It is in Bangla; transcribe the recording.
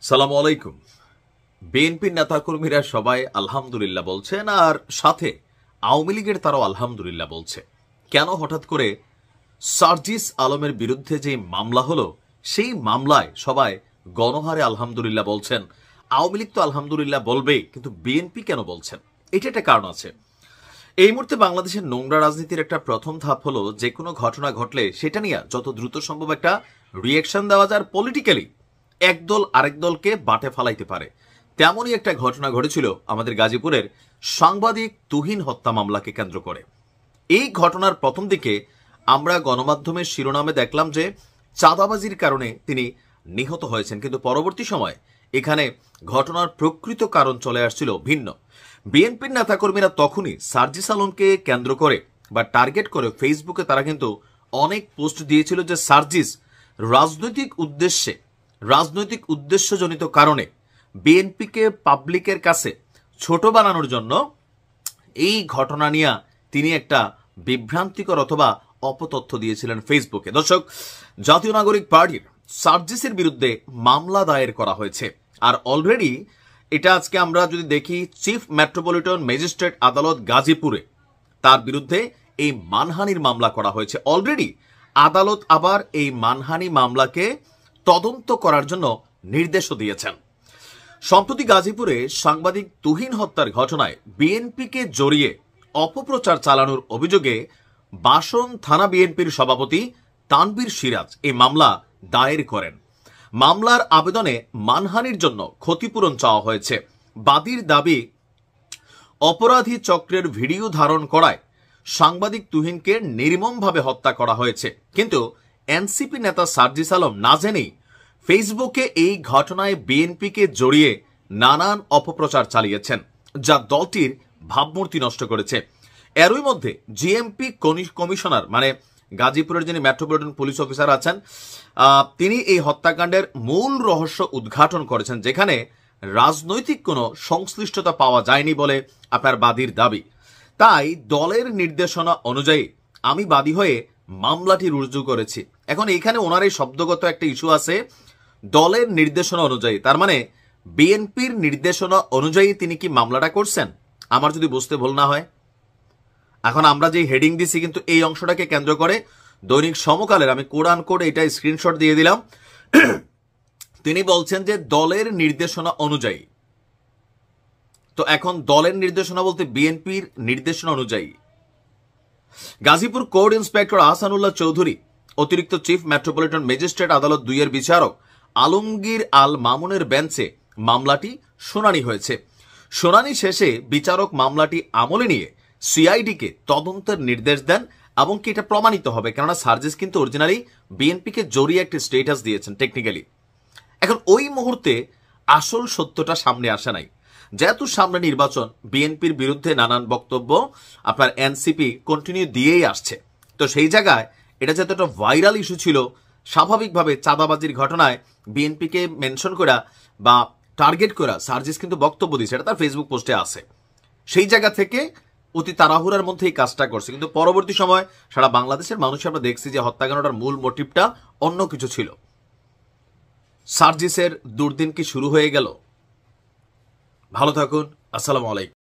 সালামু আলাইকুম। বিএনপির নেতাকর্মীরা সবাই আলহামদুলিল্লাহ বলছেন, আর সাথে আওয়ামী লীগের তারাও আলহামদুলিল্লাহ বলছে। কেন হঠাৎ করে সার্জিস আলমের বিরুদ্ধে যে মামলা হলো, সেই মামলায় সবাই গণহারে আলহামদুলিল্লাহ বলছেন? আওয়ামী লীগ তো আলহামদুলিল্লাহ বলবেই, কিন্তু বিএনপি কেন বলছেন? এটা একটা কারণ আছে। এই মুহূর্তে বাংলাদেশের নোংরা রাজনীতির একটা প্রথম ধাপ হলো, যে কোনো ঘটনা ঘটলে সেটা নিয়ে যত দ্রুত সম্ভব একটা রিয়েকশন দেওয়া যায়, পলিটিক্যালি একদল আরেক দলকে বাটে ফালাইতে পারে। তেমনই একটা ঘটনা ঘটেছিল আমাদের গাজীপুরের সাংবাদিক তুহিন হত্যা মামলাকে কেন্দ্র করে। এই ঘটনার প্রথম দিকে আমরা গণমাধ্যমের শিরোনামে দেখলাম যে চাঁদাবাজির কারণে তিনি নিহত হয়েছেন, কিন্তু পরবর্তী সময় এখানে ঘটনার প্রকৃত কারণ চলে আসছিল ভিন্ন। বিএনপির নেতাকর্মীরা তখনই সার্জিস আলমকে কেন্দ্র করে বা টার্গেট করে ফেসবুকে তারা কিন্তু অনেক পোস্ট দিয়েছিল যে সার্জিস রাজনৈতিক উদ্দেশ্যজনিত কারণে বিএনপিকে পাবলিকের কাছে ছোট বানানোর জন্য এই ঘটনা নিয়ে তিনি একটা বিভ্রান্তিকর অথবা অপতথ্য দিয়েছিলেন ফেসবুকে। দর্শক, জাতীয় নাগরিক পার্টির সার্জিসের বিরুদ্ধে মামলা দায়ের করা হয়েছে, আর অলরেডি এটা আজকে আমরা যদি দেখি, চিফ মেট্রোপলিটন ম্যাজিস্ট্রেট আদালত গাজীপুরে তার বিরুদ্ধে এই মানহানির মামলা করা হয়েছে। অলরেডি আদালত আবার এই মানহানি মামলাকে তদন্ত করার জন্য নির্দেশও দিয়েছেন। সম্প্রতি গাজীপুরে সাংবাদিক তুহিন হত্যার ঘটনায় বিএনপিকে জড়িয়ে অপপ্রচার চালানোর অভিযোগে বাসন থানা বিএনপির সভাপতি তানভীর সিরাজ এই মামলা দায়ের করেন। মামলার আবেদনে মানহানির জন্য ক্ষতিপূরণ চাওয়া হয়েছে। বাদীর দাবি, অপরাধী চক্রের ভিডিও ধারণ করায় সাংবাদিক তুহিনকে নির্মমভাবে হত্যা করা হয়েছে, কিন্তু এনসিপি নেতা সার্জিস আলম না জেনেই ফেসবুকে এই ঘটনায় বিএনপিকে জড়িয়ে নানান অপপ্রচার চালিয়েছেন, যা দলটির ভাবমূর্তি নষ্ট করেছে। এরই মধ্যে জিএমপি কমিশনার, মানে গাজীপুরের যিনি মেট্রোপলিটন পুলিশ অফিসার আছেন, তিনি এই হত্যাকাণ্ডের মূল রহস্য উদ্ঘাটন করেছেন, যেখানে রাজনৈতিক কোনো সংশ্লিষ্টতা পাওয়া যায়নি বলে আপনার বাদীর দাবি। তাই দলের নির্দেশনা অনুযায়ী আমি বাদী হয়ে মামলাটি রুজু করেছি। এখন এখানে ওনার এই শব্দগত একটা ইস্যু আছে, দলের নির্দেশনা অনুযায়ী, তার মানে বিএনপির নির্দেশনা অনুযায়ী তিনি কি মামলাটা করছেন? আমার যদি বুঝতে ভুল না হয়। এখন আমরা যে হেডিং দিছি, কিন্তু এই অংশটাকে কেন্দ্র করে দৈনিক সমকালের আমি কোড আনকোড এটা স্ক্রিনশট দিয়ে দিলাম। তিনি বলছেন যে দলের নির্দেশনা অনুযায়ী। তো এখন দলের নির্দেশনা বলতে বিএনপির নির্দেশনা অনুযায়ী গাজীপুর কোর্ট ইন্সপেক্টর আহসানুল্লাহ চৌধুরী, অতিরিক্ত চিফ মেট্রোপলিটন ম্যাজিস্ট্রেট আদালত 2 এর বিচারক আলমগীর আল মামুনের বেঞ্চে মামলাটি শুনানি হয়েছে। শুনানি শেষে বিচারক মামলাটি আমলে নিয়ে সিআইডিকে তদন্তের নির্দেশ দেন, এবং কি এটা প্রমাণিত হবে, কেননা সার্জিস কিন্তু অরিজিনালি বিএনপিকে জড়িয়ে একটি স্টেটাস দিয়েছেন টেকনিক্যালি। এখন ওই মুহূর্তে আসল সত্যটা সামনে আসে নাই, যেহেতু সামনে নির্বাচন, বিএনপির বিরুদ্ধে নানান বক্তব্য আপনার এনসিপি কন্টিনিউ দিয়েই আসছে। তো সেই জায়গায় এটা যেহেতু একটা ভাইরাল ইস্যু ছিল, স্বাভাবিকভাবে চাঁদাবাজির ঘটনায় বিএনপিকে মেনশন করা বা টার্গেট করা সার্জিস কিন্তু বক্তব্য দিয়েছে, এটা তার ফেসবুক পোস্টে আছে। সেই জায়গা থেকে অতি তাড়াহুড়ার মধ্যে এই কাজটা করছে, কিন্তু পরবর্তী সময় সারা বাংলাদেশের মানুষ আমরা দেখছি যে হত্যাকাণ্ডটার মূল মোটিভটা অন্য কিছু ছিল। সার্জিসের দুর্দিন কি শুরু হয়ে গেল? ভালো থাকুন। আসসালামু আলাইকুম।